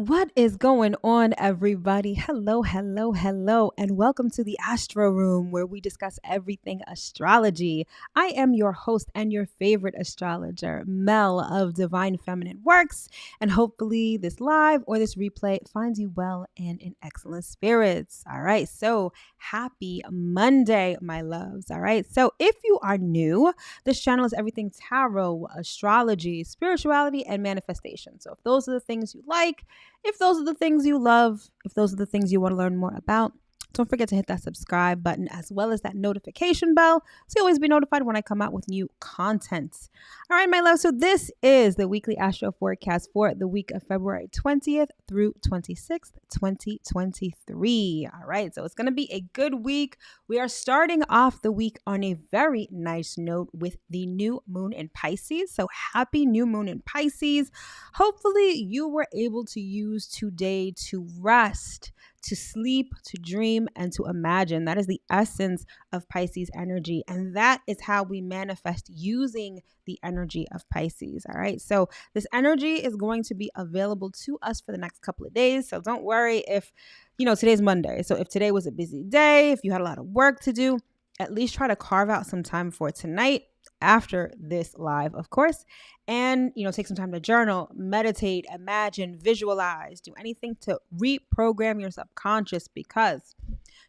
What is going on, everybody? Hello, hello, hello, and welcome to the Astro Room where we discuss everything astrology. I am your host and your favorite astrologer, Mel of Divine Feminine Works, and hopefully this live or this replay finds you well and in excellent spirits. All right, so happy Monday, my loves. All right, so if you are new, this channel is everything tarot, astrology, spirituality, and manifestation. So if those are the things you like, if those are the things you love, if those are the things you want to learn more about, don't forget to hit that subscribe button as well as that notification bell so you'll always be notified when I come out with new content. All right, my love. So this is the weekly astro forecast for the week of February 20th through 26th, 2023. All right, so it's going to be a good week. We are starting off the week on a very nice note with the new moon in Pisces. So happy new moon in Pisces. Hopefully you were able to use today to rest, to sleep, to dream, and to imagine. That is the essence of Pisces energy. And that is how we manifest using the energy of Pisces. All right. So this energy is going to be available to us for the next couple of days. So don't worry if, today's Monday. So if today was a busy day, if you had a lot of work to do, at least try to carve out some time for tonight after this live, of course, and take some time to journal, meditate, imagine, visualize, do anything to reprogram your subconscious, because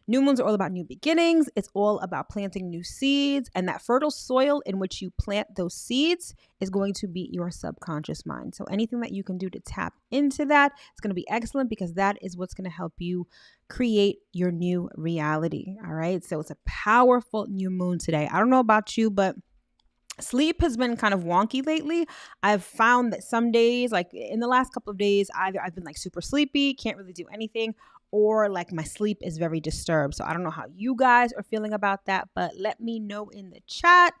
new moons are all about new beginnings. It's all about planting new seeds, and that fertile soil in which you plant those seeds is going to be your subconscious mind. So anything that you can do to tap into that is going to be excellent, because that is what's going to help you create your new reality. All right. So it's a powerful new moon today. I don't know about you, but sleep has been kind of wonky lately. I've found that some days, like in the last couple of days, either I've been like super sleepy, can't really do anything, or like my sleep is very disturbed. So I don't know how you guys are feeling about that, but let me know in the chat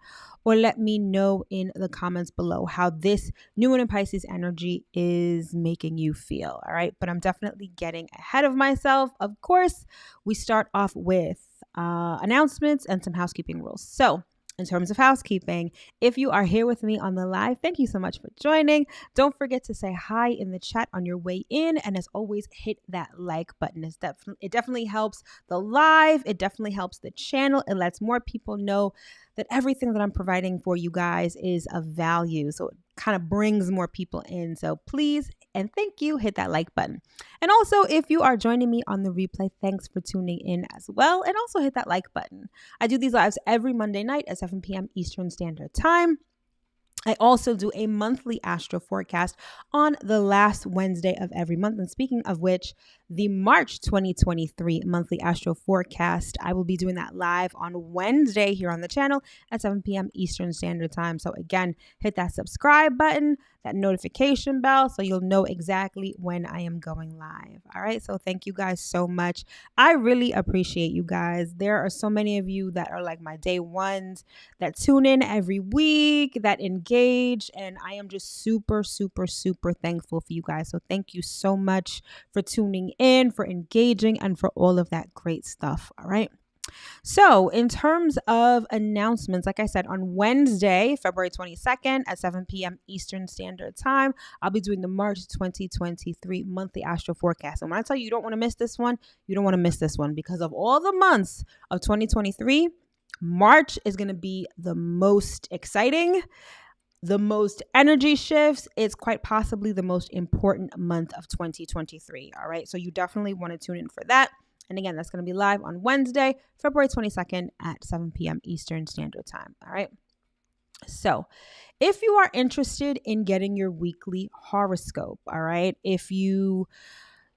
or let me know in the comments below how this new moon in Pisces energy is making you feel. All right. But I'm definitely getting ahead of myself. Of course, we start off with announcements and some housekeeping rules. So in terms of housekeeping, if you are here with me on the live, thank you so much for joining. Don't forget to say hi in the chat on your way in. And as always, hit that like button. It definitely helps the live. It definitely helps the channel. It lets more people know that everything that I'm providing for you guys is of value. So it kind of brings more people in. So please and thank you, hit that like button. And also, if you are joining me on the replay, thanks for tuning in as well. And also hit that like button. I do these lives every Monday night at 7 p.m. Eastern Standard Time. I also do a monthly astro forecast on the last Wednesday of every month. And speaking of which, the March 2023 monthly astro forecast, I will be doing that live on Wednesday here on the channel at 7 p.m. Eastern Standard Time. So again, hit that subscribe button, that notification bell, so you'll know exactly when I am going live. All right. So thank you guys so much. I really appreciate you guys. There are so many of you that are like my day ones that tune in every week, that engage, and I am just super, super, super thankful for you guys. So thank you so much for tuning in, for engaging, and for all of that great stuff. All right. So in terms of announcements, like I said, on Wednesday, February 22nd at 7 p.m. Eastern Standard Time, I'll be doing the March 2023 monthly astro forecast. And when I tell you don't want to miss this one, you don't want to miss this one, because of all the months of 2023, March is going to be the most exciting, the most energy shifts. It's quite possibly the most important month of 2023. All right. So you definitely want to tune in for that. And again, that's going to be live on Wednesday, February 22nd at 7 p.m. Eastern Standard Time. All right. So if you are interested in getting your weekly horoscope, all right, if you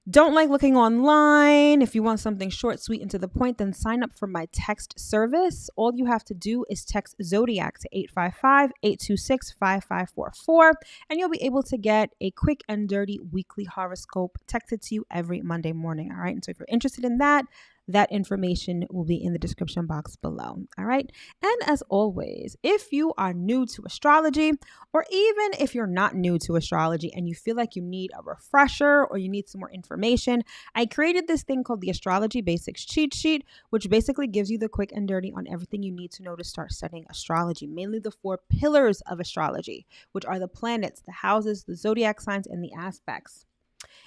don't like looking online, if you want something short, sweet, and to the point, then sign up for my text service. All you have to do is text ZODIAC to 855-826-5544, and you'll be able to get a quick and dirty weekly horoscope texted to you every Monday morning. All right. And so if you're interested in that, that information will be in the description box below. All right. And as always, if you are new to astrology, or even if you're not new to astrology and you feel like you need a refresher or you need some more information, I created this thing called the Astrology Basics Cheat Sheet, which basically gives you the quick and dirty on everything you need to know to start studying astrology, mainly the 4 pillars of astrology, which are the planets, the houses, the zodiac signs, and the aspects.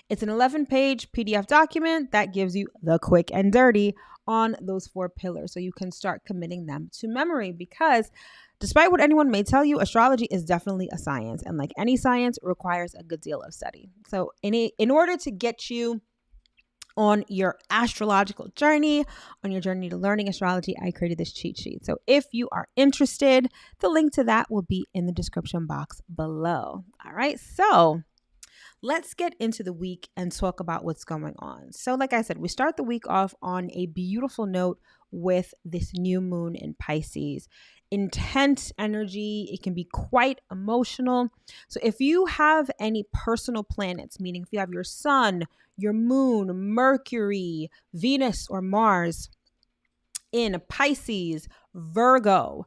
It's an 11-page PDF document that gives you the quick and dirty on those 4 pillars so you can start committing them to memory, because despite what anyone may tell you, astrology is definitely a science, and like any science, it requires a good deal of study. So in order to get you on your astrological journey, on your journey to learning astrology, I created this cheat sheet. So if you are interested, the link to that will be in the description box below. All right, so let's get into the week and talk about what's going on. So like I said, we start the week off on a beautiful note with this new moon in Pisces. Intense energy. It can be quite emotional. So if you have any personal planets, meaning if you have your sun, your moon, Mercury, Venus, or Mars in Pisces, Virgo,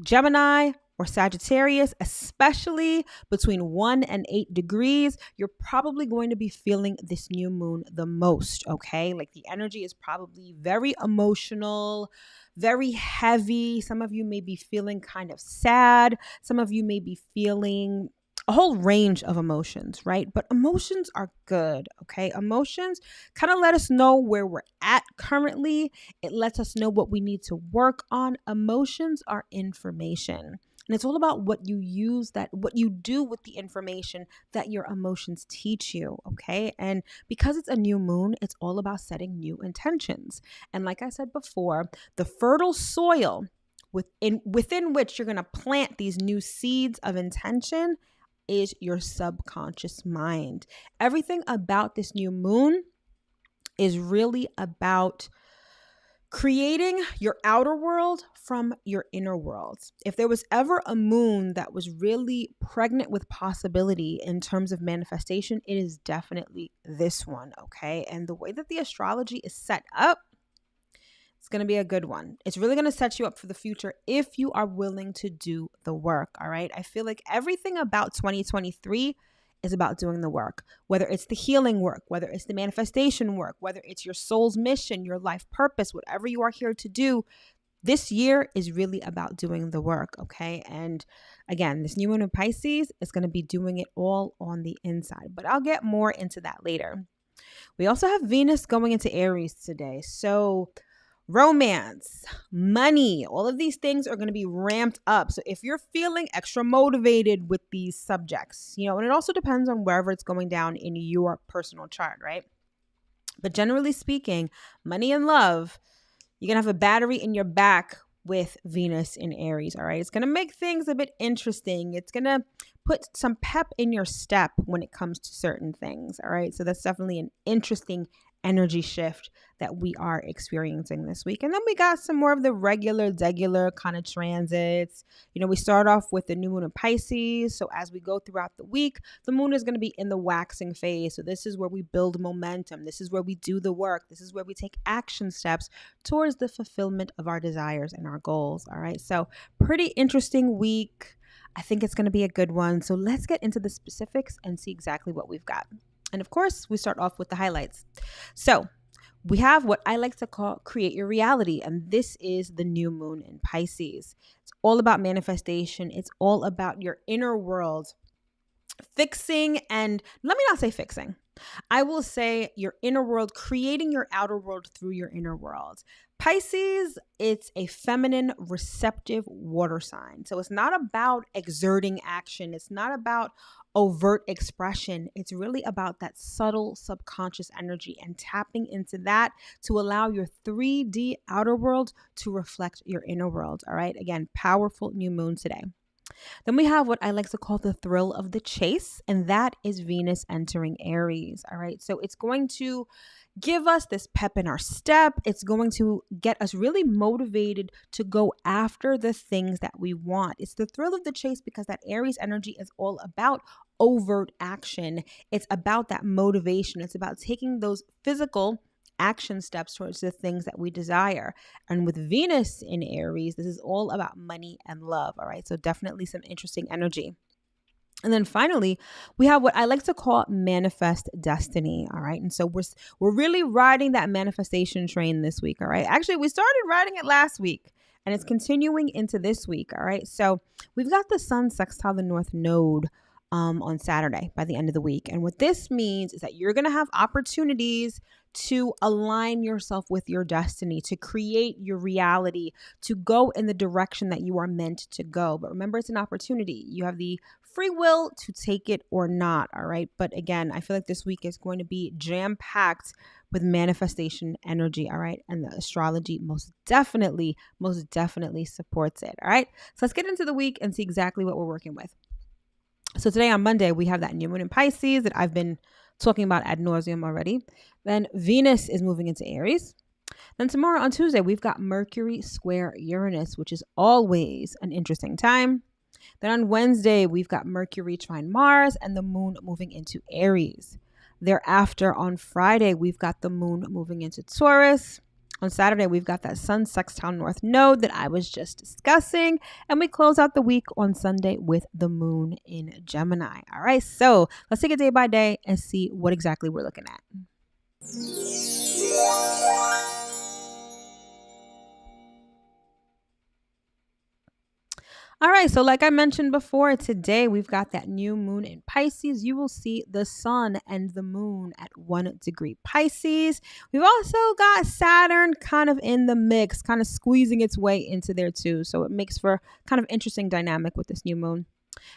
Gemini, or Sagittarius, especially between 1 and 8 degrees, you're probably going to be feeling this new moon the most, okay? Like the energy is probably very emotional, very heavy. Some of you may be feeling kind of sad. Some of you may be feeling a whole range of emotions, right? But emotions are good, okay? Emotions kind of let us know where we're at currently. It lets us know what we need to work on. Emotions are information. And it's all about what you do with the information that your emotions teach you, okay? And because it's a new moon, it's all about setting new intentions. And like I said before, the fertile soil within which you're going to plant these new seeds of intention is your subconscious mind. Everything about this new moon is really about creating your outer world from your inner world. If there was ever a moon that was really pregnant with possibility in terms of manifestation, it is definitely this one, okay? And the way that the astrology is set up, it's going to be a good one. It's really going to set you up for the future if you are willing to do the work, all right? I feel like everything about 2023 is about doing the work, whether it's the healing work, whether it's the manifestation work, whether it's your soul's mission, your life purpose, whatever you are here to do. This year is really about doing the work, okay? And again, this new moon in Pisces is going to be doing it all on the inside, but I'll get more into that later. We also have Venus going into Aries today. So romance, money, all of these things are going to be ramped up. So if you're feeling extra motivated with these subjects, and it also depends on wherever it's going down in your personal chart, right? But generally speaking, money and love, you're going to have a battery in your back with Venus in Aries, all right? It's going to make things a bit interesting. It's going to put some pep in your step when it comes to certain things, all right? So that's definitely an interesting energy shift that we are experiencing this week. And then we got some more of the degular kind of transits. We start off with the new moon in Pisces. So as we go throughout the week, the moon is going to be in the waxing phase. So this is where we build momentum. This is where we do the work. This is where we take action steps towards the fulfillment of our desires and our goals. All right. So pretty interesting week. I think it's going to be a good one. So let's get into the specifics and see exactly what we've got. And of course, we start off with the highlights. So we have what I like to call create your reality. And this is the new moon in Pisces. It's all about manifestation. It's all about your inner world fixing. And let me not say fixing. I will say your inner world, creating your outer world through your inner world. Pisces, it's a feminine, receptive water sign. So it's not about exerting action. It's not about overt expression. It's really about that subtle subconscious energy and tapping into that to allow your 3D outer world to reflect your inner world. All right. Again, powerful new moon today. Then we have what I like to call the thrill of the chase, and that is Venus entering Aries. All right. So it's going to give us this pep in our step. It's going to get us really motivated to go after the things that we want. It's the thrill of the chase because that Aries energy is all about overt action. It's about that motivation. It's about taking those physical action steps towards the things that we desire. And with Venus in Aries, this is all about money and love. All right. So definitely some interesting energy. And then finally, we have what I like to call manifest destiny. All right. And so we're really riding that manifestation train this week. All right. Actually, we started riding it last week and it's continuing into this week. All right. So we've got the sun sextile the North Node on Saturday by the end of the week. And what this means is that you're going to have opportunities to align yourself with your destiny, to create your reality, to go in the direction that you are meant to go. But remember, it's an opportunity. You have the free will to take it or not. All right. But again, I feel like this week is going to be jam-packed with manifestation energy. All right. And the astrology most definitely supports it. All right. So let's get into the week and see exactly what we're working with. So today on Monday, we have that new moon in Pisces that I've been talking about ad nauseum already. Then Venus is moving into Aries. Then tomorrow on Tuesday, we've got Mercury square Uranus, which is always an interesting time. Then on Wednesday, we've got Mercury trine Mars and the moon moving into Aries. Thereafter, on Friday, we've got the moon moving into Taurus. On Saturday, we've got that Sun sextile North node that I was just discussing. And we close out the week on Sunday with the moon in Gemini. All right, so let's take it day by day and see what exactly we're looking at. All right, so like I mentioned before, today we've got that new moon in Pisces. You will see the sun and the moon at 1 degree Pisces. We've also got Saturn kind of in the mix, kind of squeezing its way into there too. So it makes for kind of interesting dynamic with this new moon.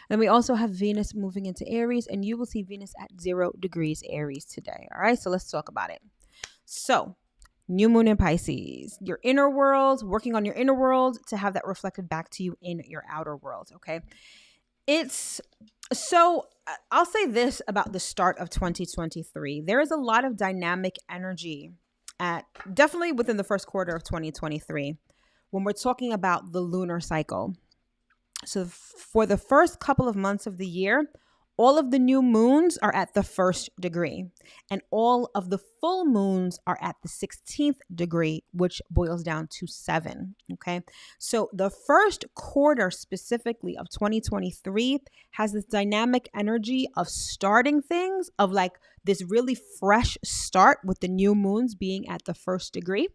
Then we also have Venus moving into Aries, and you will see Venus at 0 degrees Aries today. All right, so let's talk about it. So new moon in Pisces, your inner world, working on your inner world to have that reflected back to you in your outer world, okay? I'll say this about the start of 2023. There is a lot of dynamic energy definitely within the first quarter of 2023 when we're talking about the lunar cycle. So for the first couple of months of the year, all of the new moons are at the 1st degree, and all of the full moons are at the 16th degree, which boils down to 7. Okay. So the first quarter specifically of 2023 has this dynamic energy of starting things, of like this really fresh start with the new moons being at the 1st degree.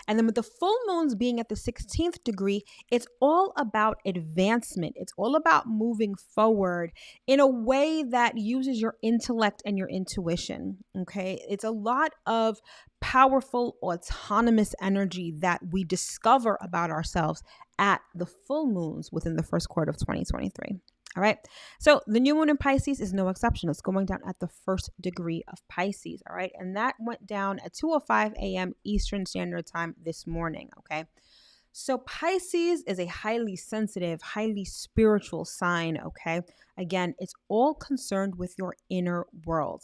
And then with the full moons being at the 16th degree, it's all about advancement. It's all about moving forward in a way that uses your intellect and your intuition. Okay. It's a lot of powerful autonomous energy that we discover about ourselves at the full moons within the first quarter of 2023. All right. So the new moon in Pisces is no exception. It's going down at the 1st degree of Pisces. All right. And that went down at 2:05 a.m. Eastern Standard Time this morning. Okay. So Pisces is a highly sensitive, highly spiritual sign. Okay. Again, it's all concerned with your inner world.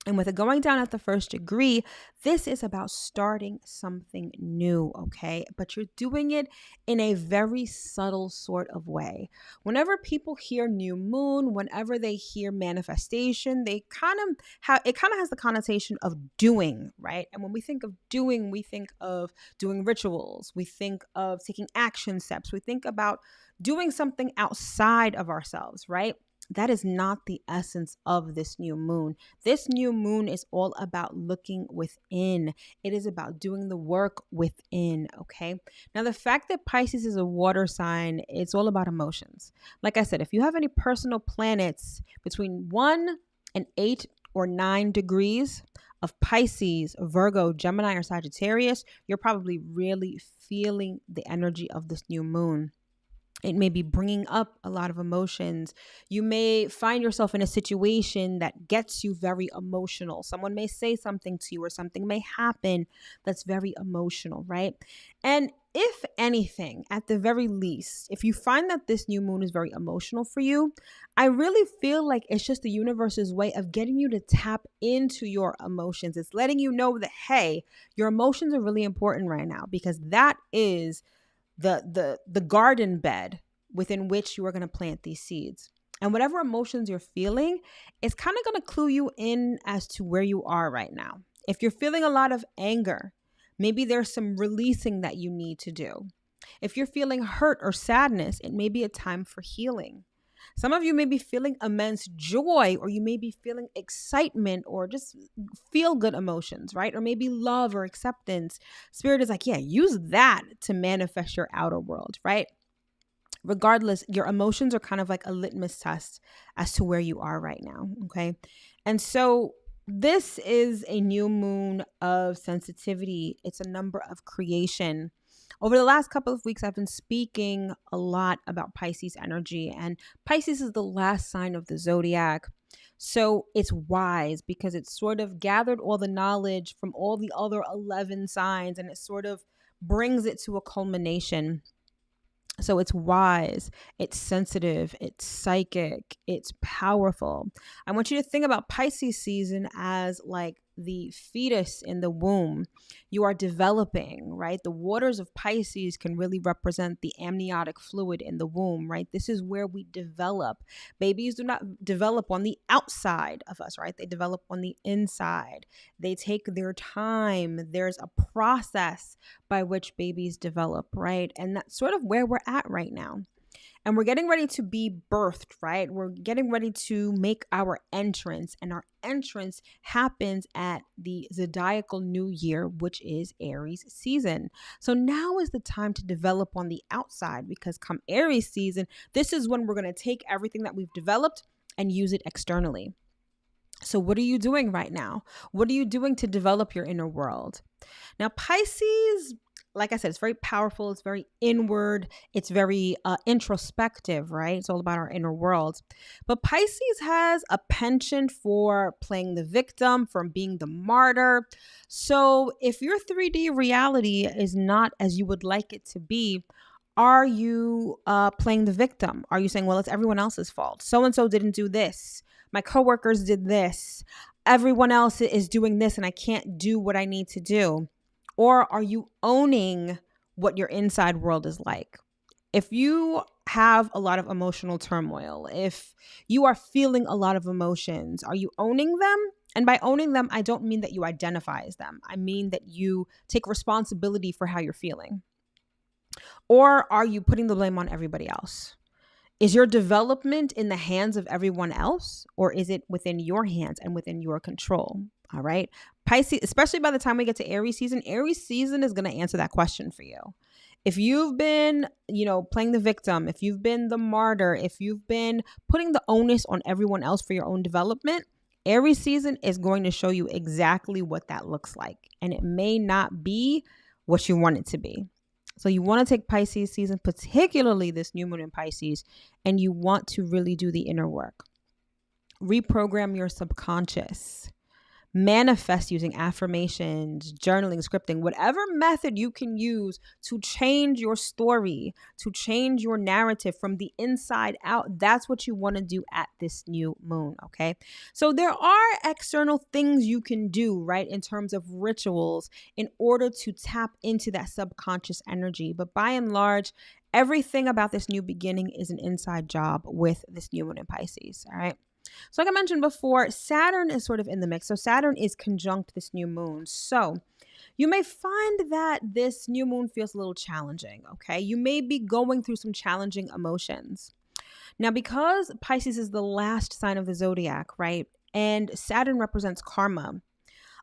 And with it going down at the 1st degree, this is about starting something new, okay? But you're doing it in a very subtle sort of way. Whenever people hear new moon, whenever they hear manifestation, it kind of has the connotation of doing, right? And when we think of doing, we think of doing rituals. We think of taking action steps. We think about doing something outside of ourselves, right? That is not the essence of this new moon. This new moon is all about looking within. It is about doing the work within, okay? Now, the fact that Pisces is a water sign, it's all about emotions. Like I said, if you have any personal planets between 1 and 8 or 9 degrees of Pisces, Virgo, Gemini, or Sagittarius, you're probably really feeling the energy of this new moon. It may be bringing up a lot of emotions. You may find yourself in a situation that gets you very emotional. Someone may say something to you or something may happen that's very emotional, right? And if anything, at the very least, if you find that this new moon is very emotional for you, I really feel like it's just the universe's way of getting you to tap into your emotions. It's letting you know that, hey, your emotions are really important right now, because that is the garden bed within which you are going to plant these seeds. And whatever emotions you're feeling is kind of going to clue you in as to where you are right now. If you're feeling a lot of anger, maybe there's some releasing that you need to do. If you're feeling hurt or sadness, it may be a time for healing. Some of you may be feeling immense joy, or you may be feeling excitement or just feel good emotions, right? Or maybe love or acceptance. Spirit is like, yeah, use that to manifest your outer world, right? Regardless, your emotions are kind of like a litmus test as to where you are right now. Okay. And so this is a new moon of sensitivity. It's a number of creation. Over the last couple of weeks, I've been speaking a lot about Pisces energy, and Pisces is the last sign of the zodiac. So it's wise because it's sort of gathered all the knowledge from all the other 11 signs and it sort of brings it to a culmination. So it's wise, it's sensitive, it's psychic, it's powerful. I want you to think about Pisces season as like the fetus in the womb. You are developing, right? The waters of Pisces can really represent the amniotic fluid in the womb, right? This is where we develop. Babies do not develop on the outside of us, right? They develop on the inside. They take their time. There's a process by which babies develop, right? And that's sort of where we're at right now. And we're getting ready to be birthed, right? We're getting ready to make our entrance, and our entrance happens at the zodiacal new year, which is Aries season. So now is the time to develop on the outside, because come Aries season, this is when we're going to take everything that we've developed and use it externally. So what are you doing right now? What are you doing to develop your inner world? Now, Pisces, like I said, it's very powerful. It's very inward. It's very introspective, right? It's all about our inner world. But Pisces has a penchant for playing the victim, for being the martyr. So if your 3D reality is not as you would like it to be, are you playing the victim? Are you saying, well, it's everyone else's fault? So-and-so didn't do this. My coworkers did this. Everyone else is doing this and I can't do what I need to do. Or are you owning what your inside world is like? If you have a lot of emotional turmoil, if you are feeling a lot of emotions, are you owning them? And by owning them, I don't mean that you identify as them. I mean that you take responsibility for how you're feeling. Or are you putting the blame on everybody else? Is your development in the hands of everyone else, or is it within your hands and within your control? All right. Pisces, especially by the time we get to Aries season is going to answer that question for you. If you've been, playing the victim, if you've been the martyr, if you've been putting the onus on everyone else for your own development, Aries season is going to show you exactly what that looks like. And it may not be what you want it to be. So you want to take Pisces season, particularly this new moon in Pisces, and you want to really do the inner work. Reprogram your subconscious. Manifest using affirmations, journaling, scripting, whatever method you can use to change your story, to change your narrative from the inside out. That's what you want to do at this new moon, okay? So there are external things you can do, right, in terms of rituals in order to tap into that subconscious energy. But by and large, everything about this new beginning is an inside job with this new moon in Pisces, all right? So like I mentioned before, Saturn is sort of in the mix. So Saturn is conjunct this new moon. So you may find that this new moon feels a little challenging, okay? You may be going through some challenging emotions. Now, because Pisces is the last sign of the zodiac, right? And Saturn represents karma.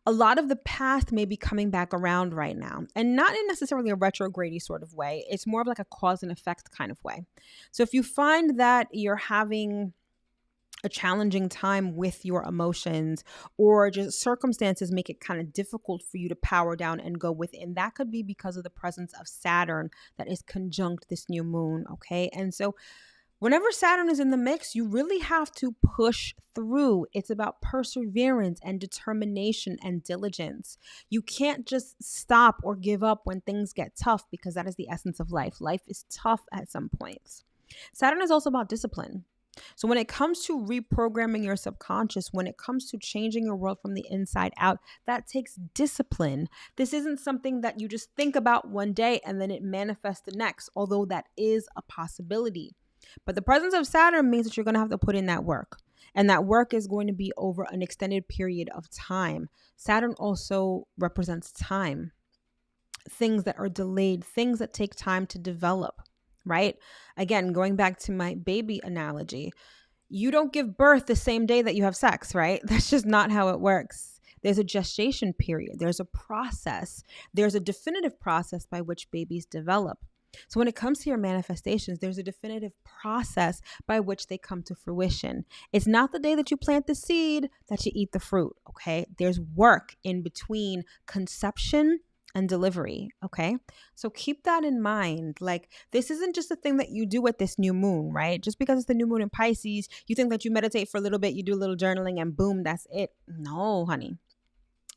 A lot of the past may be coming back around right now, and not in necessarily a retrograde sort of way. It's more of like a cause and effect kind of way. So if you find that you're having a challenging time with your emotions, or just circumstances make it kind of difficult for you to power down and go within, that could be because of the presence of Saturn that is conjunct this new moon, okay? And so whenever Saturn is in the mix, you really have to push through. It's about perseverance and determination and diligence. You can't just stop or give up when things get tough, because that is the essence of life. Life is tough at some points. Saturn is also about discipline. So when it comes to reprogramming your subconscious, when it comes to changing your world from the inside out, that takes discipline. This isn't something that you just think about one day and then it manifests the next, although that is a possibility. But the presence of Saturn means that you're going to have to put in that work. And that work is going to be over an extended period of time. Saturn also represents time. Things that are delayed, things that take time to develop. Right? Again, going back to my baby analogy, you don't give birth the same day that you have sex, right? That's just not how it works. There's a gestation period. There's a process. There's a definitive process by which babies develop. So when it comes to your manifestations, there's a definitive process by which they come to fruition. It's not the day that you plant the seed that you eat the fruit, okay? There's work in between conception and delivery, okay? So keep that in mind. Like, this isn't just a thing that you do at this new moon, right? Just because it's the new moon in Pisces, you think that you meditate for a little bit, you do a little journaling, and boom, that's it. No, honey.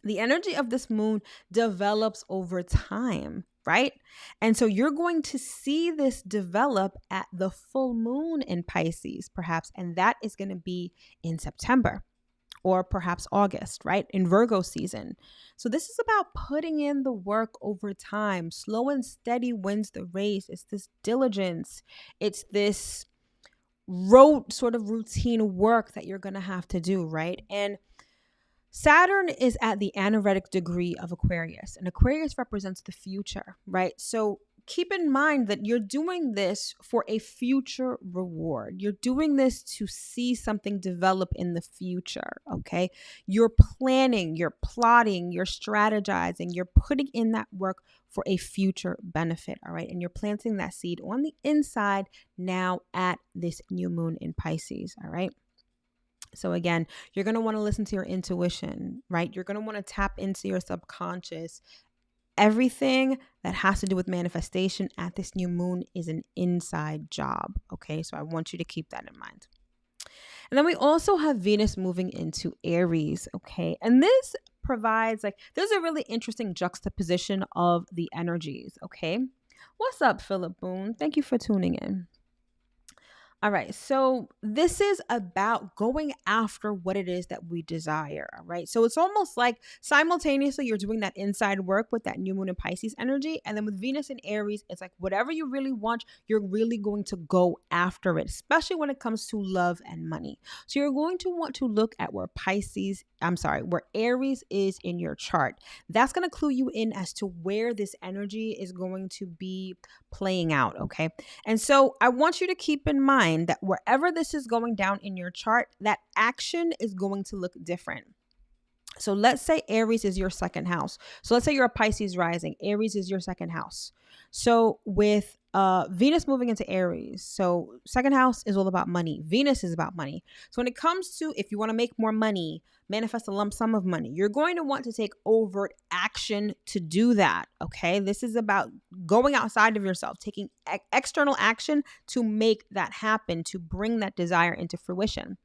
The energy of this moon develops over time, right? And so you're going to see this develop at the full moon in Pisces, perhaps, and that is going to be in September or perhaps August, right? In Virgo season. So this is about putting in the work over time. Slow and steady wins the race. It's this diligence. It's this sort of routine work that you're going to have to do, right? And Saturn is at the anaretic degree of Aquarius, and Aquarius represents the future, right? So keep in mind that you're doing this for a future reward. You're doing this to see something develop in the future, okay? You're planning, you're plotting, you're strategizing, you're putting in that work for a future benefit, all right? And you're planting that seed on the inside now at this new moon in Pisces, all right? So again, you're going to want to listen to your intuition, right? You're going to want to tap into your subconscious. Everything that has to do with manifestation at this new moon is an inside job, okay? So I want you to keep that in mind. And then we also have Venus moving into Aries, okay? And this provides, there's a really interesting juxtaposition of the energies, okay? What's up, Philip Boone? Thank you for tuning in. All right, so this is about going after what it is that we desire, all right? So it's almost like simultaneously you're doing that inside work with that new moon in Pisces energy, and then with Venus in Aries, it's like whatever you really want, you're really going to go after it, especially when it comes to love and money. So you're going to want to look at where Aries is in your chart. That's going to clue you in as to where this energy is going to be playing out, okay? And so I want you to keep in mind that wherever this is going down in your chart, that action is going to look different. So let's say Aries is your second house. So let's say you're a Pisces rising. Aries is your second house. So with Venus moving into Aries, so second house is all about money. Venus is about money. So when it comes to if you want to make more money, manifest a lump sum of money, you're going to want to take overt action to do that, okay? This is about going outside of yourself, taking external action to make that happen, to bring that desire into fruition.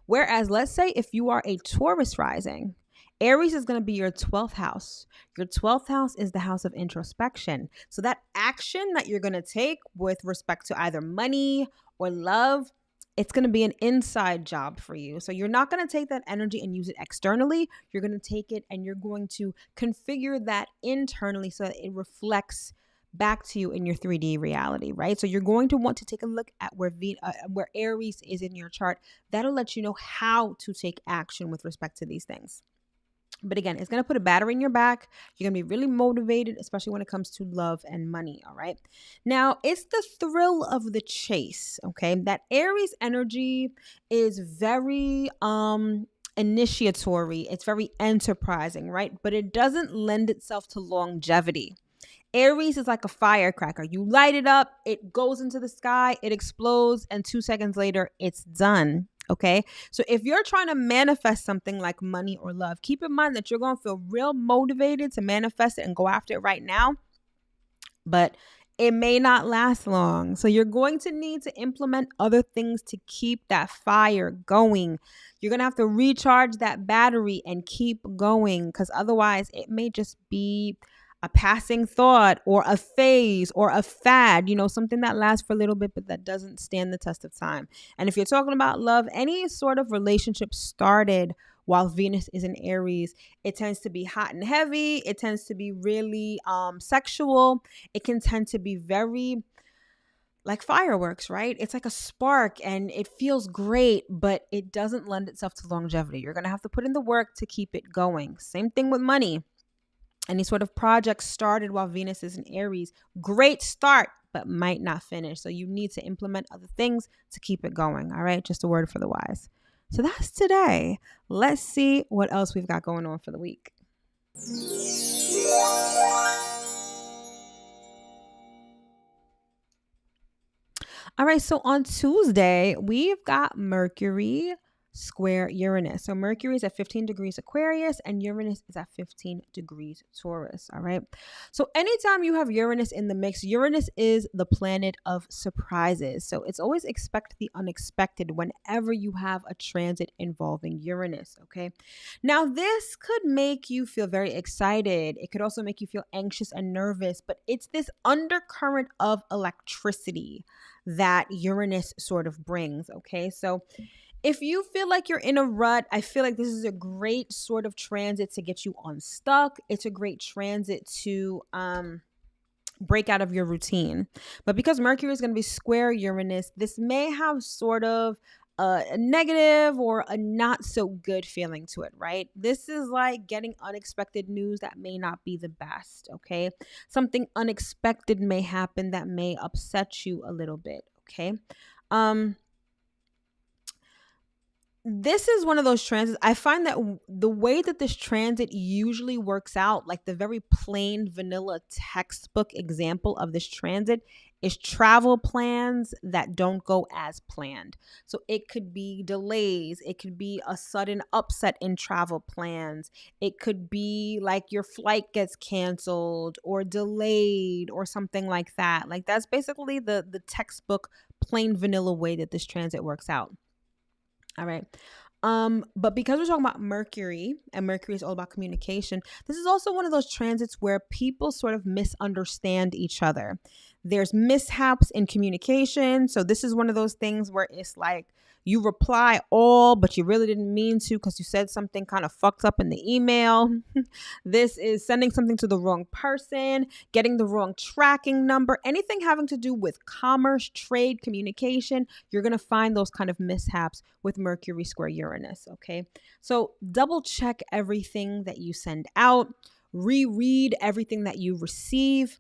Whereas let's say if you are a Taurus rising, Aries is going to be your 12th house. Your 12th house is the house of introspection. So that action that you're going to take with respect to either money or love, it's going to be an inside job for you. So you're not going to take that energy and use it externally. You're going to take it and you're going to configure that internally so that it reflects back to you in your 3D reality, right? So you're going to want to take a look at where Aries is in your chart. That'll let you know how to take action with respect to these things. But again, it's going to put a battery in your back. You're going to be really motivated, especially when it comes to love and money, all right? Now, it's the thrill of the chase, okay? That Aries energy is very initiatory. It's very enterprising, right? But it doesn't lend itself to longevity. Aries is like a firecracker. You light it up, it goes into the sky, it explodes, and 2 seconds later, it's done. Okay, so if you're trying to manifest something like money or love, keep in mind that you're going to feel real motivated to manifest it and go after it right now, but it may not last long. So you're going to need to implement other things to keep that fire going. You're going to have to recharge that battery and keep going, because otherwise it may just be a passing thought or a phase or a fad, something that lasts for a little bit, but that doesn't stand the test of time. And if you're talking about love, any sort of relationship started while Venus is in Aries, it tends to be hot and heavy. It tends to be really sexual. It can tend to be very like fireworks, right? It's like a spark and it feels great, but it doesn't lend itself to longevity. You're going to have to put in the work to keep it going. Same thing with money. Any sort of project started while Venus is in Aries, great start, but might not finish. So you need to implement other things to keep it going. All right. Just a word for the wise. So that's today. Let's see what else we've got going on for the week. All right, so on Tuesday, we've got Mercury square Uranus. So Mercury is at 15 degrees Aquarius and Uranus is at 15 degrees Taurus. All right. So anytime you have Uranus in the mix, Uranus is the planet of surprises. So it's always expect the unexpected whenever you have a transit involving Uranus. Okay. Now, this could make you feel very excited. It could also make you feel anxious and nervous, but it's this undercurrent of electricity that Uranus sort of brings. Okay. So if you feel like you're in a rut, I feel like this is a great sort of transit to get you unstuck. It's a great transit to break out of your routine. But because Mercury is going to be square Uranus, this may have sort of a negative or a not so good feeling to it, right? This is like getting unexpected news that may not be the best, okay? Something unexpected may happen that may upset you a little bit, okay? This is one of those transits. I find that the way that this transit usually works out, like the very plain vanilla textbook example of this transit, is travel plans that don't go as planned. So it could be delays. It could be a sudden upset in travel plans. It could be like your flight gets canceled or delayed or something like that. Like that's basically the textbook plain vanilla way that this transit works out. All right. But because we're talking about Mercury and Mercury is all about communication, this is also one of those transits where people sort of misunderstand each other. There's mishaps in communication. So this is one of those things where it's like you reply all, but you really didn't mean to because you said something kind of fucked up in the email. This is sending something to the wrong person, getting the wrong tracking number, anything having to do with commerce, trade, communication. You're going to find those kind of mishaps with Mercury square Uranus. Okay. So double check everything that you send out, reread everything that you receive.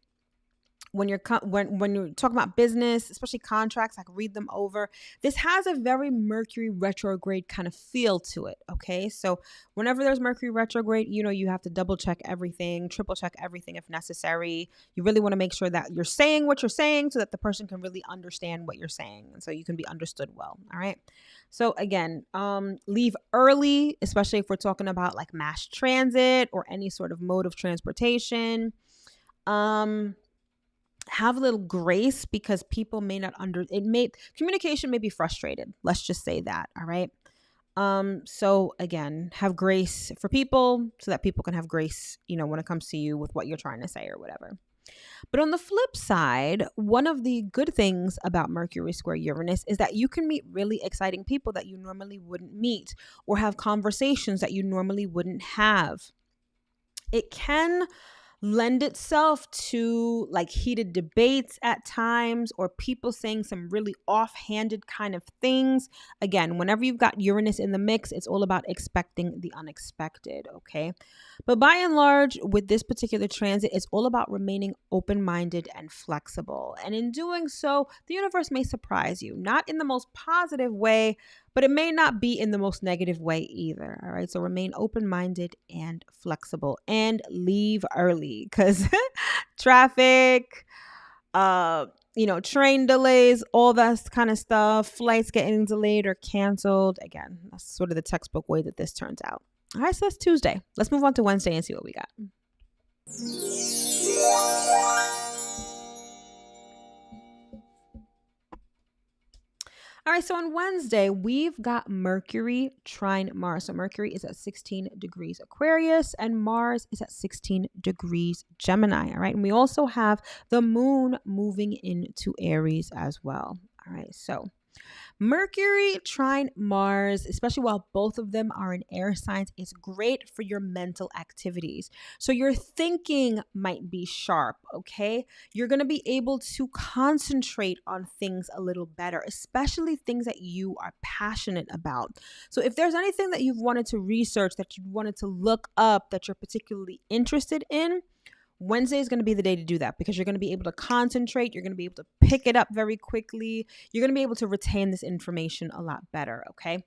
When you're talking about business, especially contracts, like read them over. This has a very Mercury retrograde kind of feel to it. Okay, so whenever there's Mercury retrograde, you have to double check everything, triple check everything if necessary. You really want to make sure that you're saying what you're saying so that the person can really understand what you're saying, and so you can be understood well. All right. So again, leave early, especially if we're talking about like mass transit or any sort of mode of transportation. Have a little grace because people may not communication may be frustrated. Let's just say that. All right. So again, have grace for people so that people can have grace, when it comes to you with what you're trying to say or whatever. But on the flip side, one of the good things about Mercury square Uranus is that you can meet really exciting people that you normally wouldn't meet or have conversations that you normally wouldn't have. It can lend itself to like heated debates at times or people saying some really offhanded kind of things. Again, whenever you've got Uranus in the mix, it's all about expecting the unexpected, okay? But by and large, with this particular transit, it's all about remaining open-minded and flexible. And in doing so, the universe may surprise you, not in the most positive way, but it may not be in the most negative way either. All right. So remain open-minded and flexible and leave early because traffic, train delays, all that kind of stuff, flights getting delayed or canceled. Again, that's sort of the textbook way that this turns out. All right. So that's Tuesday. Let's move on to Wednesday and see what we got. All right, so on Wednesday, we've got Mercury trine Mars. So Mercury is at 16 degrees Aquarius and Mars is at 16 degrees Gemini. All right, and we also have the moon moving into Aries as well. All right, so Mercury trine Mars, especially while both of them are in air signs, is great for your mental activities. So your thinking might be sharp, okay? You're going to be able to concentrate on things a little better, especially things that you are passionate about. So if there's anything that you've wanted to research, that you wanted to look up, that you're particularly interested in, Wednesday is going to be the day to do that because you're going to be able to concentrate. You're going to be able to pick it up very quickly. You're going to be able to retain this information a lot better, okay?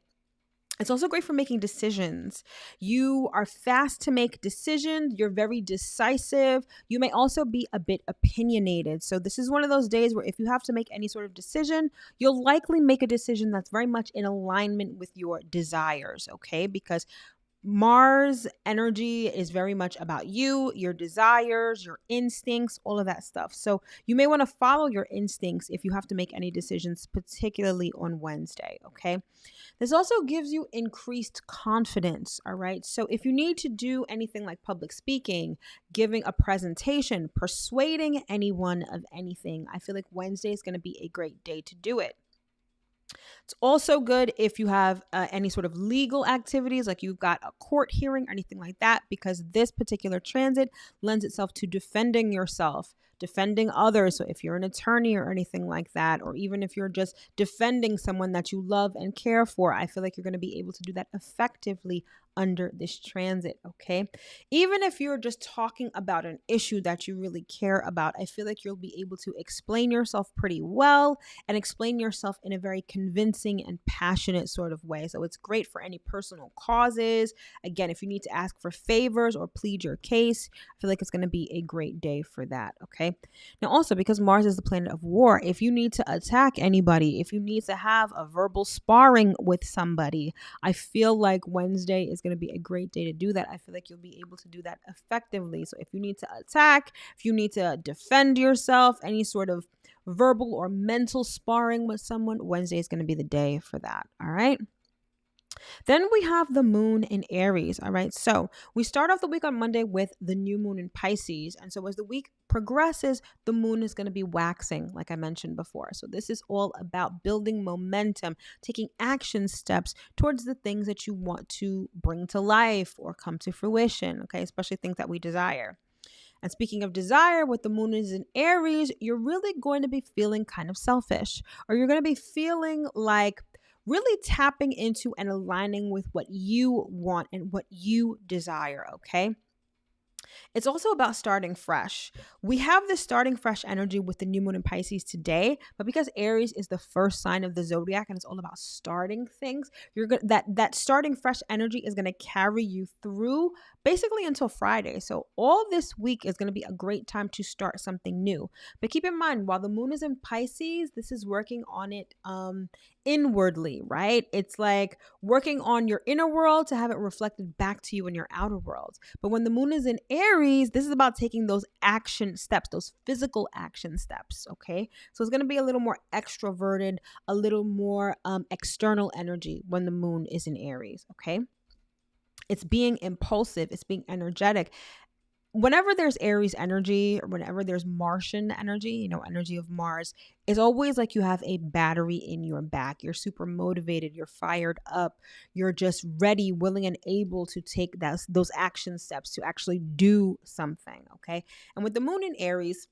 It's also great for making decisions. You are fast to make decisions. You're very decisive. You may also be a bit opinionated. So this is one of those days where if you have to make any sort of decision, you'll likely make a decision that's very much in alignment with your desires, okay? Because Mars energy is very much about you, your desires, your instincts, all of that stuff. So you may want to follow your instincts if you have to make any decisions, particularly on Wednesday, okay? This also gives you increased confidence, all right? So if you need to do anything like public speaking, giving a presentation, persuading anyone of anything, I feel like Wednesday is going to be a great day to do it. It's also good if you have any sort of legal activities, like you've got a court hearing or anything like that, because this particular transit lends itself to defending yourself, defending others. So if you're an attorney or anything like that, or even if you're just defending someone that you love and care for, I feel like you're going to be able to do that effectively under this transit, okay? Even if you're just talking about an issue that you really care about, I feel like you'll be able to explain yourself pretty well and explain yourself in a very convincing and passionate sort of way. So it's great for any personal causes. Again, if you need to ask for favors or plead your case, I feel like it's going to be a great day for that, okay? Now also, because Mars is the planet of war, if you need to attack anybody, if you need to have a verbal sparring with somebody, I feel like Wednesday is going to be a great day to do that. I feel like you'll be able to do that effectively. So if you need to attack, if you need to defend yourself, any sort of verbal or mental sparring with someone, Wednesday is going to be the day for that. All right. Then we have the moon in Aries. All right. So we start off the week on Monday with the new moon in Pisces. And so as the week progresses, the moon is going to be waxing, like I mentioned before. So this is all about building momentum, taking action steps towards the things that you want to bring to life or come to fruition. Okay. Especially things that we desire. And speaking of desire, with the moon is in Aries, you're really going to be feeling kind of selfish, or you're going to be feeling like really tapping into and aligning with what you want and what you desire, okay? It's also about starting fresh. We have this starting fresh energy with the new moon in Pisces today, but because Aries is the first sign of the zodiac and it's all about starting things, you're good that starting fresh energy is going to carry you through basically until Friday. So all this week is going to be a great time to start something new. But keep in mind, while the moon is in Pisces, this is working on it inwardly, right? It's like working on your inner world to have it reflected back to you in your outer world. But when the moon is in Aries, this is about taking those action steps, those physical action steps, okay? So it's going to be a little more extroverted, a little more external energy when the moon is in Aries, okay? It's being impulsive, it's being energetic. Whenever there's Aries energy or whenever there's Martian energy, energy of Mars, it's always like you have a battery in your back. You're super motivated, you're fired up, you're just ready, willing, and able to take those action steps to actually do something, okay? And with the moon in Aries,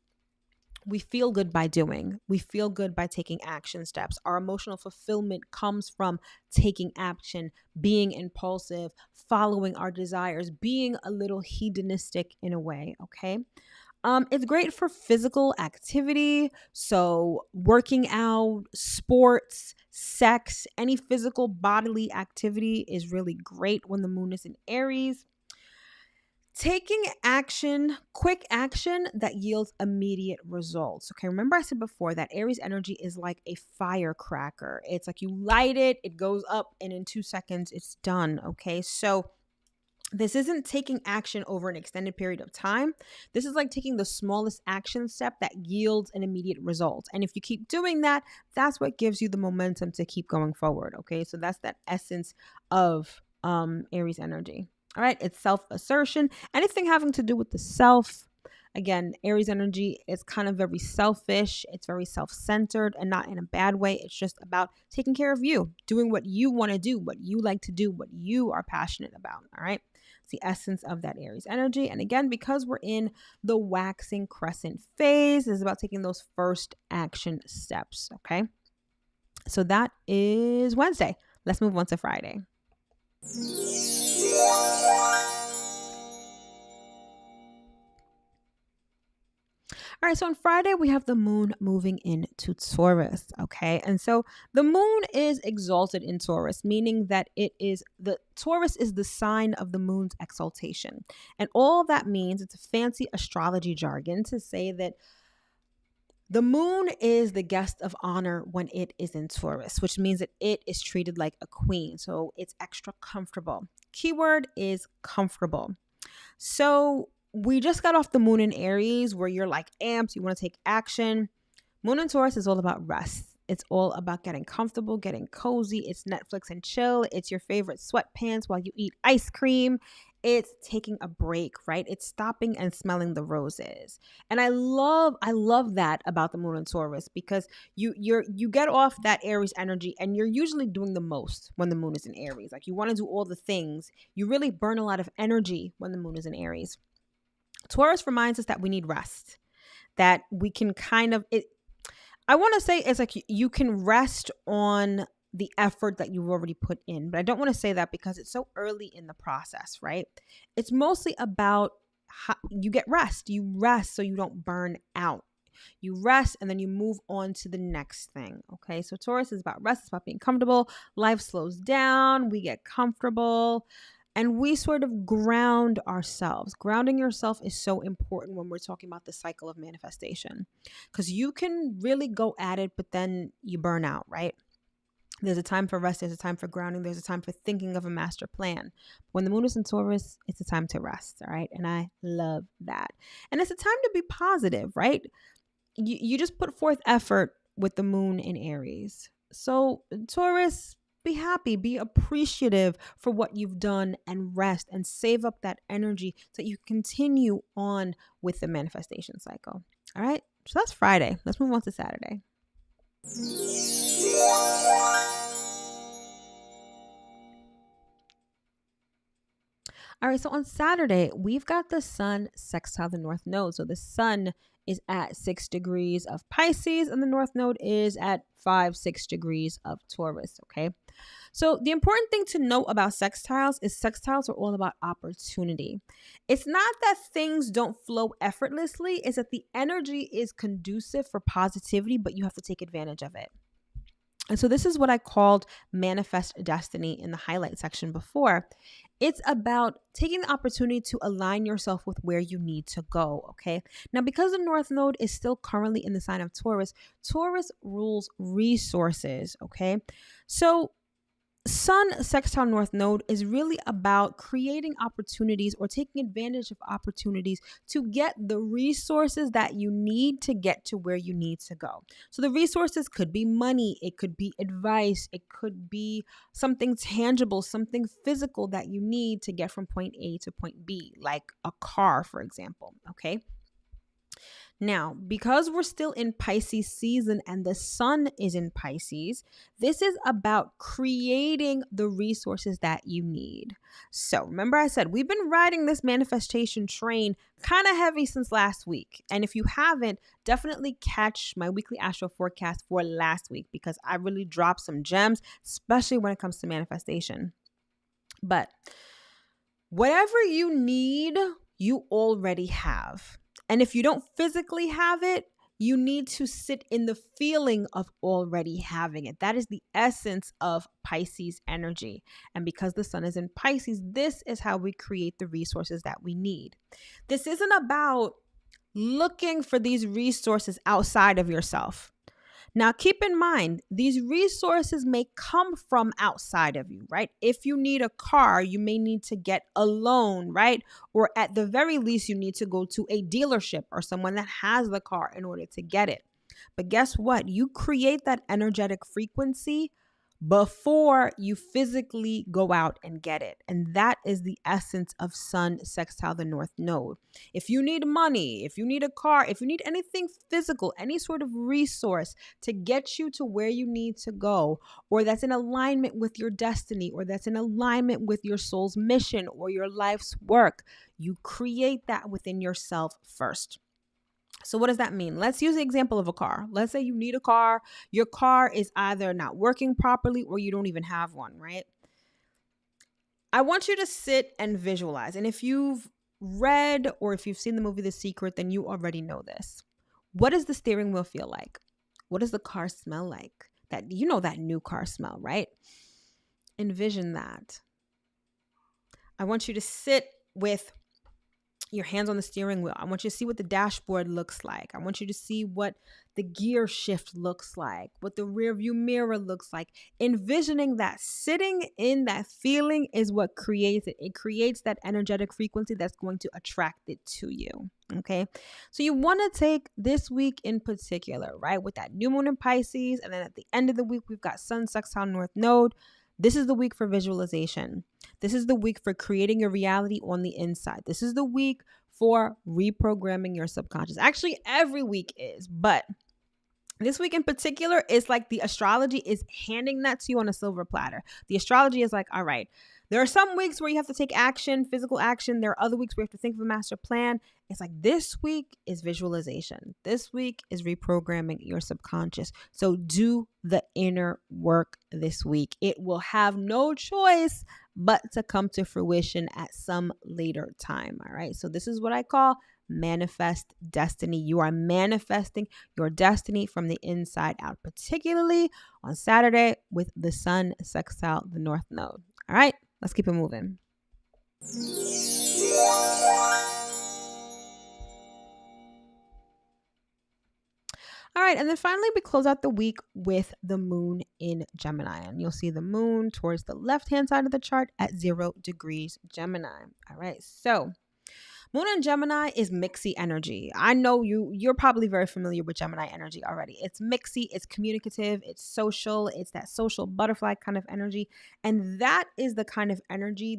we feel good by doing. We feel good by taking action steps. Our emotional fulfillment comes from taking action, being impulsive, following our desires, being a little hedonistic in a way, okay? It's great for physical activity. So working out, sports, sex, any physical bodily activity is really great when the moon is in Aries. Taking action, quick action that yields immediate results. Okay, remember I said before that Aries energy is like a firecracker. It's like you light it, it goes up, and in 2 seconds, it's done. Okay, so this isn't taking action over an extended period of time. This is like taking the smallest action step that yields an immediate result. And if you keep doing that, that's what gives you the momentum to keep going forward. Okay, so that's that essence of Aries energy. All right, it's self-assertion, anything having to do with the self. Again, Aries energy is kind of very selfish. It's very self-centered and not in a bad way. It's just about taking care of you, doing what you want to do, what you like to do, what you are passionate about. All right. It's the essence of that Aries energy. And again, because we're in the waxing crescent phase, it's about taking those first action steps. Okay. So that is Wednesday. Let's move on to Friday. All right, so on Friday, we have the moon moving into Taurus, okay? And so the moon is exalted in Taurus, meaning that Taurus is the sign of the moon's exaltation. And all that means, it's a fancy astrology jargon to say that the moon is the guest of honor when it is in Taurus, which means that it is treated like a queen. So it's extra comfortable. Keyword is comfortable. So we just got off the moon in Aries where you're like amped, you want to take action. Moon in Taurus is all about rest. It's all about getting comfortable, getting cozy. It's Netflix and chill. It's your favorite sweatpants while you eat ice cream. It's taking a break, right? It's stopping and smelling the roses. And I love that about the moon in Taurus because you get off that Aries energy and you're usually doing the most when the moon is in Aries. Like you want to do all the things. You really burn a lot of energy when the moon is in Aries. Taurus reminds us that we need rest, that we can I want to say it's like you can rest on the effort that you've already put in, but I don't want to say that because it's so early in the process, right? It's mostly about how you get rest. You rest so you don't burn out. You rest and then you move on to the next thing, okay? So Taurus is about rest. It's about being comfortable. Life slows down. We get comfortable. And we sort of ground ourselves. Grounding yourself is so important when we're talking about the cycle of manifestation because you can really go at it, but then you burn out, right? There's a time for rest. There's a time for grounding. There's a time for thinking of a master plan. When the moon is in Taurus, it's a time to rest, all right? And I love that. And it's a time to be positive, right? You just put forth effort with the moon in Aries. So Taurus, be happy, be appreciative for what you've done and rest and save up that energy so that you continue on with the manifestation cycle. All right. So that's Friday. Let's move on to Saturday. All right, so on Saturday, we've got the sun sextile the North Node. So the sun is at 6 degrees of Pisces and the North Node is at 6 degrees of Taurus, okay? So the important thing to note about sextiles is sextiles are all about opportunity. It's not that things don't flow effortlessly, it's that the energy is conducive for positivity, but you have to take advantage of it. And so this is what I called manifest destiny in the highlight section before. It's about taking the opportunity to align yourself with where you need to go, okay? Now, because the North Node is still currently in the sign of Taurus, Taurus rules resources, okay? So Sun sextile North Node is really about creating opportunities or taking advantage of opportunities to get the resources that you need to get to where you need to go. So the resources could be money, it could be advice, it could be something tangible, something physical that you need to get from point A to point B, like a car, for example, okay? Now, because we're still in Pisces season and the sun is in Pisces, this is about creating the resources that you need. So remember I said, we've been riding this manifestation train kind of heavy since last week. And if you haven't, definitely catch my weekly astro forecast for last week because I really dropped some gems, especially when it comes to manifestation. But whatever you need, you already have. And if you don't physically have it, you need to sit in the feeling of already having it. That is the essence of Pisces energy. And because the sun is in Pisces, this is how we create the resources that we need. This isn't about looking for these resources outside of yourself. Now, keep in mind, these resources may come from outside of you, right? If you need a car, you may need to get a loan, right? Or at the very least, you need to go to a dealership or someone that has the car in order to get it. But guess what? You create that energetic frequency before you physically go out and get it. And that is the essence of Sun sextile the North Node. If you need money, if you need a car, if you need anything physical, any sort of resource to get you to where you need to go, or that's in alignment with your destiny, or that's in alignment with your soul's mission or your life's work, you create that within yourself first. So what does that mean? Let's use the example of a car. Let's say you need a car. Your car is either not working properly or you don't even have one, right? I want you to sit and visualize. And if you've read or if you've seen the movie The Secret, then you already know this. What does the steering wheel feel like? What does the car smell like? That new car smell, right? Envision that. I want you to sit with your hands on the steering wheel. I want you to see what the dashboard looks like. I want you to see what the gear shift looks like, what the rear view mirror looks like. Envisioning that, sitting in that feeling is what creates it. It creates that energetic frequency that's going to attract it to you. Okay. So you want to take this week in particular, right? With that new moon in Pisces. And then at the end of the week, we've got Sun sextile North Node. This is the week for visualization. This is the week for creating your reality on the inside. This is the week for reprogramming your subconscious. Actually, every week is, but this week in particular is like the astrology is handing that to you on a silver platter. The astrology is like, all right, there are some weeks where you have to take action, physical action. There are other weeks where you have to think of a master plan. It's like this week is visualization. This week is reprogramming your subconscious. So do the inner work this week. It will have no choice but to come to fruition at some later time. All right. So this is what I call manifest destiny. You are manifesting your destiny from the inside out, particularly on Saturday with the Sun sextile the North Node. All right. Let's keep it moving. All right, and then finally we close out the week with the moon in Gemini. And you'll see the moon towards the left-hand side of the chart at 0 degrees Gemini. All right, so moon in Gemini is mixy energy. I know you're probably very familiar with Gemini energy already. It's mixy, it's communicative, it's social, it's that social butterfly kind of energy. And that is the kind of energy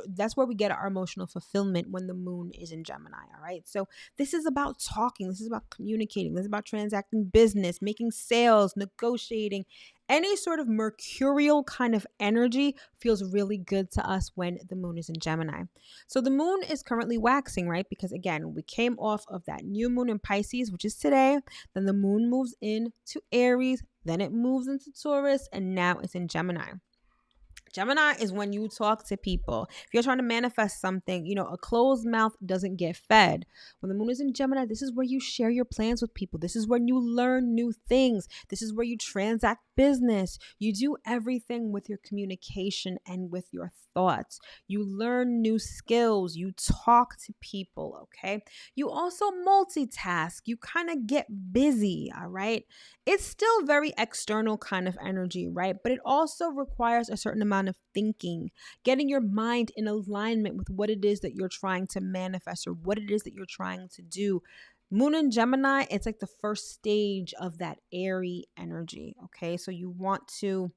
that's where we get our emotional fulfillment when the moon is in Gemini, all right? So this is about talking, this is about communicating, this is about transacting business, making sales, negotiating. Any sort of mercurial kind of energy feels really good to us when the moon is in Gemini. So the moon is currently waxing, right? Because again, we came off of that new moon in Pisces, which is today. Then the moon moves into Aries, then it moves into Taurus, and now it's in Gemini. Gemini is when you talk to people. If you're trying to manifest something, a closed mouth doesn't get fed. When the moon is in Gemini, this is where you share your plans with people. This is when you learn new things. This is where you transact business. You do everything with your communication and with your thoughts. You learn new skills. You talk to people, okay? You also multitask. You kind of get busy, all right? It's still very external kind of energy, right? But it also requires a certain amount of thinking, getting your mind in alignment with what it is that you're trying to manifest or what it is that you're trying to do. Moon in Gemini, it's like the first stage of that airy energy, okay? So you want to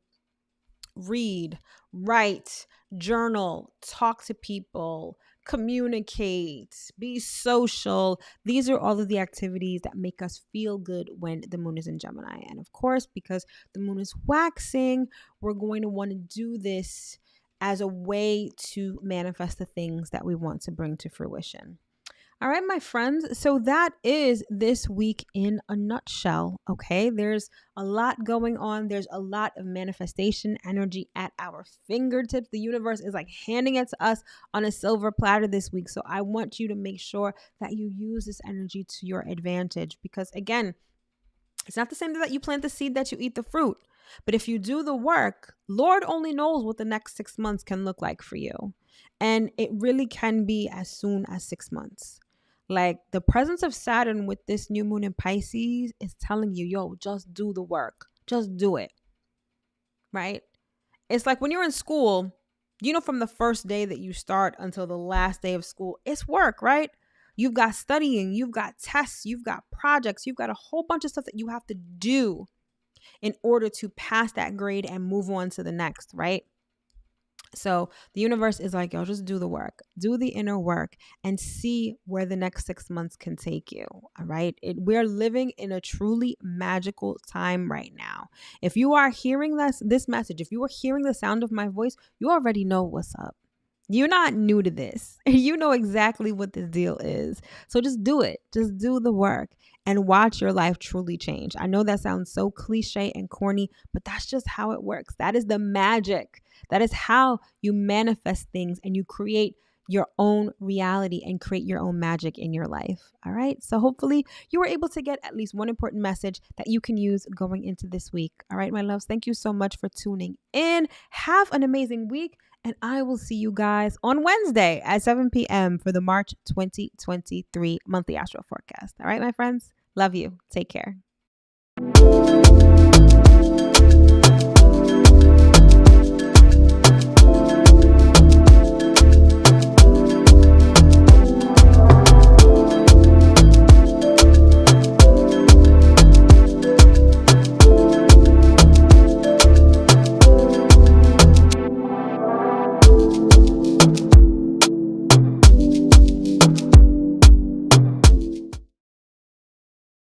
read, write, journal, talk to people, communicate, be social. These are all of the activities that make us feel good when the moon is in Gemini. And of course, because the moon is waxing, we're going to want to do this as a way to manifest the things that we want to bring to fruition. All right, my friends. So that is this week in a nutshell. Okay. There's a lot going on. There's a lot of manifestation energy at our fingertips. The universe is like handing it to us on a silver platter this week. So I want you to make sure that you use this energy to your advantage, because again, it's not the same that you plant the seed that you eat the fruit. But if you do the work, Lord only knows what the next 6 months can look like for you. And it really can be as soon as 6 months. Like the presence of Saturn with this new moon in Pisces is telling you, yo, just do the work. Just do it. Right? It's like when you're in school, from the first day that you start until the last day of school, it's work, right? You've got studying, you've got tests, you've got projects, you've got a whole bunch of stuff that you have to do in order to pass that grade and move on to the next, right? So the universe is like, yo, just do the work, do the inner work, and see where the next 6 months can take you. All right. We're living in a truly magical time right now. If you are hearing this message, if you are hearing the sound of my voice, you already know what's up. You're not new to this. You know exactly what this deal is. So just do it. Just do the work and watch your life truly change. I know that sounds so cliche and corny, but that's just how it works. That is the magic. That is how you manifest things and you create your own reality and create your own magic in your life. All right. So hopefully you were able to get at least one important message that you can use going into this week. All right, my loves. Thank you so much for tuning in. Have an amazing week. And I will see you guys on Wednesday at 7 p.m. for the March 2023 monthly astro forecast. All right, my friends. Love you. Take care.